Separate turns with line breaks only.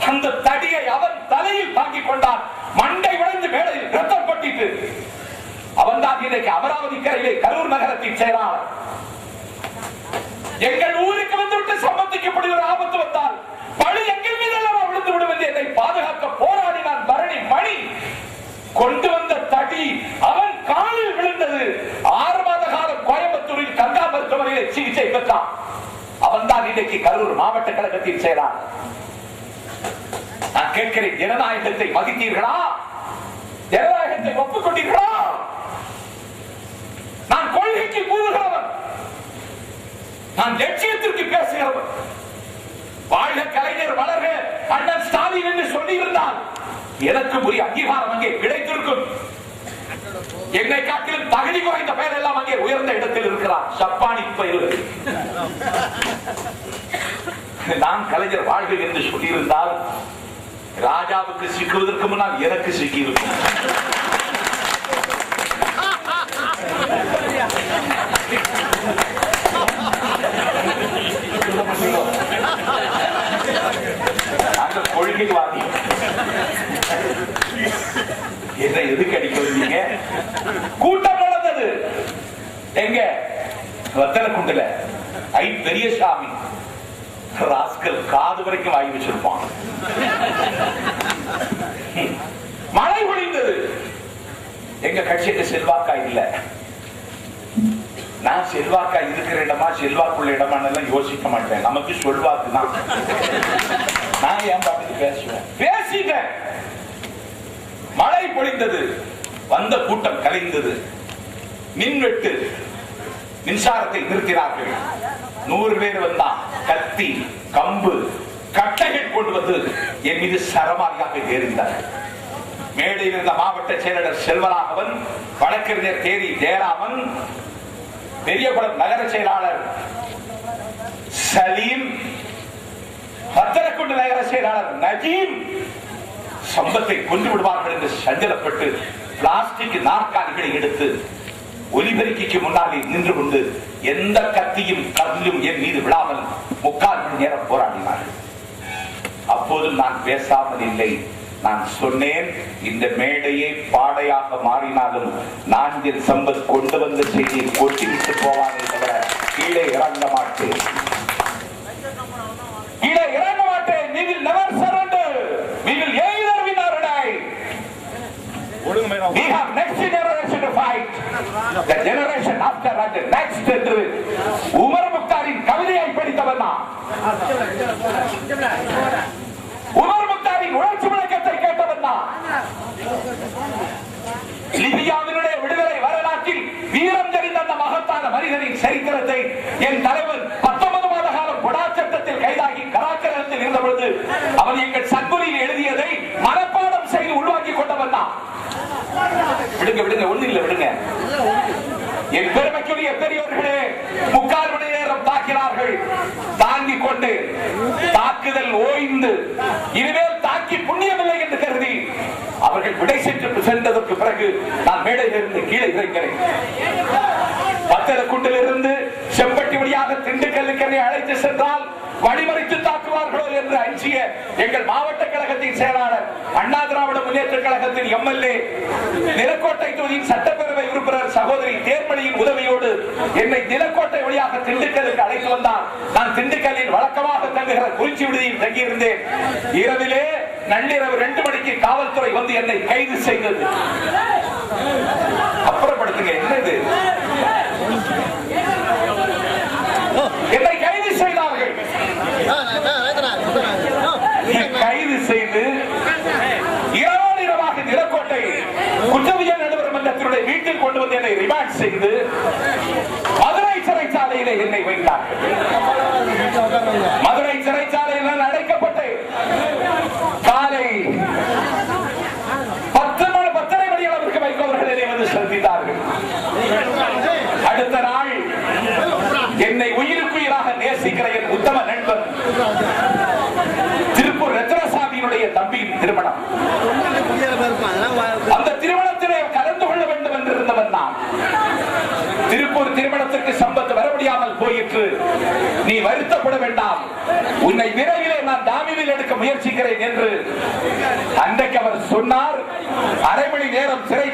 அந்த தடியை அவன் தலையில் தாங்கிக் கொண்டான். மண்டை விளைந்து மேடையில் ரத்தம் கொட்டிட்டு அவன் தான் இன்றைக்கு அமராவதி கரையிலே கரூர் நகரத்தின் செயலாளர். எங்கள் ஊருக்கு வந்துவிட்டு சம்பந்திக்கப்படுகிற ஆபத்து வந்தால் பழி எங்கள் மீது விழுந்து விடும் என்று என்னை பாதுகாக்க போராடினான். பரணி மணி கொண்டு வந்த தடி அவன் காலில் விழுந்தது. 6 மாத காலம் கோயம்புத்தூரில் கங்கா மருத்துவமனையில் சிகிச்சை பெற்றான். அவன் தான் இன்றைக்கு கரூர் மாவட்ட கழகத்தின் செயலாளர். நான் கேட்கிறேன், ஜனநாயகத்தை மதித்தீர்களா? ஜனநாயகத்தை ஒப்புக்கொண்டீர்களா? நான் கொள்கைக்கு கூறுகிறவன், நான் லட்சியத்திற்கு பேசுகிறவன். வாழ்க கலைஞர், வளர்க அண்ணன் ஸ்டாலின் என்று சொல்லியிருந்தால் எனக்கு உரிய அங்கீகாரம் அங்கே கிடைத்திருக்கும். என்னை காட்டிலும் தகுதி குறைந்த பெயர் எல்லாம் அங்கே உயர்ந்த இடத்தில் இருக்கிறார். சப்பானி பயிர்கள். நான் கலைஞர் வாழ்க என்று சொல்லியிருந்தால் ராஜாவுக்கு சிக்குவதற்கு முன்னால் எனக்கு சிக்கியிருக்கும். அந்த கொள்கைவாதி என்ன எதுக்கு அடிக்க வந்தீங்க? கூட்டம் நடந்தது எங்க? வத்தலக்குண்டுல. ஐ பெரியசாமி ராஸ்கல் காது வரைக்கும் வாங்கி வச்சிருப்பான். மழை பொழிந்தது. எங்க கட்சிக்கு செல்வாக்கா இல்ல. நான் செல்வாக்கா இருக்கிற இடமா செல்வாக்குள்ள இடமானு யோசிக்க மாட்டேன். நமக்கு செல்வாக்கு தான். நான் ஏன் பாட்டுக்கு பேசுவேன்? பேசிட்டேன். மழை பொழிந்தது. வந்த கூட்டம் கலைந்தது. மின்வெட்டு, மின்சாரத்தை நிறுத்தினார்கள். 100 பேர் வந்தா கத்தி, கம்பு, கட்டைகள் கொண்டு வந்து என் மீது சரமாரியாக எறிந்தார்கள். மேடையில் இருந்த மாவட்ட செயலாளர் செல்வராகவன், வழக்கறிஞர் தேரி ஜெயராமன், பெரியகுளம் நகர செயலாளர் சலீம், வத்தலக்குண்டு நகர செயலாளர் நஜீம் சம்பத்தை கொண்டு விடுவார்கள் என்று சஞ்சலப்பட்டு பிளாஸ்டிக் நாற்காலிகளை எடுத்து ஒலிபெருக்கிக்கு முன்னாலே நின்று கொண்டு எந்த கத்தியும் கல்லும் என் மீது விழாமல் 3/4 மணி நேரம் போராடினார்கள். அப்போதும் நான் பேசாமல் இல்லை. நான் சொன்னேன், இந்த மேடையை பாடையாக மாறினாலும் நான்கில் சம்பத் கொண்டு வந்த செய்தியை கொட்டிவிட்டு போவானே தவிர கீழே இறங்க மாட்டேன். கீழே இறங்க மாட்டேன். We will never surrender. We will either win or die. We have next generation to fight. The generation after and the next என்று உமர் முக்தாரின் கவிதையை படித்தவன் நான். உமர் முக்தாரின் உணர்ச்சி விளக்கத்தை கேட்டவன் நான். லிபியாவினுடைய விடுதலை வரலாற்றில் வீரம் தெரிந்த அந்த மகத்தான மனிதனின் சரித்திரத்தை என் தலைவர் 19 மாத காலம் கொடா சட்டத்தில் கைதாகி கராச்சரத்தில் இருந்த பொழுது அவன் எங்கள் சத்குலியில் எழுதியதை மனப்பாடம் செய்து உள்வாங்கி கொண்டவன் தான். விடுங்க விடுங்க, ஒண்ணு இல்ல விடுங்க. என் பெருமைக்குரிய பெரியோர்களே, 3/4 மணி நேரம் தாக்கினார்கள். தாங்கிக் கொண்டு தாக்குதல் ஓய்ந்து இனிமேல் தாக்கி புண்ணியமில்லை என்று கருதி அவர்கள் விடை சென்றதற்கு பிறகு நான் மேடையிலிருந்து கீழே இறங்கினேன். வத்தலக்குண்டிலிருந்து செம்பட்டி வழியாக திண்டுக்கல்லுக்கு என்னை அழைத்து சென்றால் வழிமறித்து தாக்குவார்களோ என்று அஞ்சிய எங்கள் மாவட்ட கழகத்தின் செயலாளர், அண்ணா திராவிட முன்னேற்ற கழகத்தின் எம்எல்ஏ, நிலக்கோட்டை தொகுதியின் சட்டப்பேரவை உறுப்பினர் சகோதரி தேர்மணியின் உதவியோடு என்னை நிலக்கோட்டை வழியாக திண்டுக்கல்லுக்கு அழைத்து வந்தார். நான் திண்டுக்கல்லில் வழக்கமாக தங்குகிற குறிச்சி விடுதியில் தங்கியிருந்தேன். இரவிலே நள்ளிரவு 2 மணிக்கு காவல்துறை வந்து என்னை கைது செய்தது. அப்புறப்படுத்துங்க, என்னது? என்னை கைது செய்தார்கள். கைது செய்து இரவோடு இரவாக நிலக்கோட்டை குற்றவியல் நடுவர் மன்றத்தினுடைய வீட்டில் கொண்டு வந்து என்னை ரிமாண்ட் செய்து மதுரை சிறைச்சாலையிலே என்னை வைத்தார்கள். மதுரை சிறைச்சாலையில் நான் அடைக்கப்பட்டு காலை 10:30 மணி அளவிற்கு வைக்கோவர்கள் என்னை வந்து சந்தித்தார்கள். அடுத்த நாள் என்னை உயிருக்குயிராக நேசிக்கிற என் உத்தம நண்பன் திருப்பூர் ரத்னசாமியினுடைய தம்பியின் திருமணம். அந்த திருமணத்திலே கலந்து கொள்ள வேண்டும் என்று இருந்தவன் நான். திருப்பூர் திருமணத்திற்கு சம்பத் வர முடியாமல் போயிற்று. நீ வருத்தப்பட வேண்டாம், உன்னை விரைவிலே நான் ஜாமீனில் எடுக்க முயற்சிக்கிறேன் என்று அன்றைக்கு அவர் சொன்னார். அரை மணி நேரம் சிறை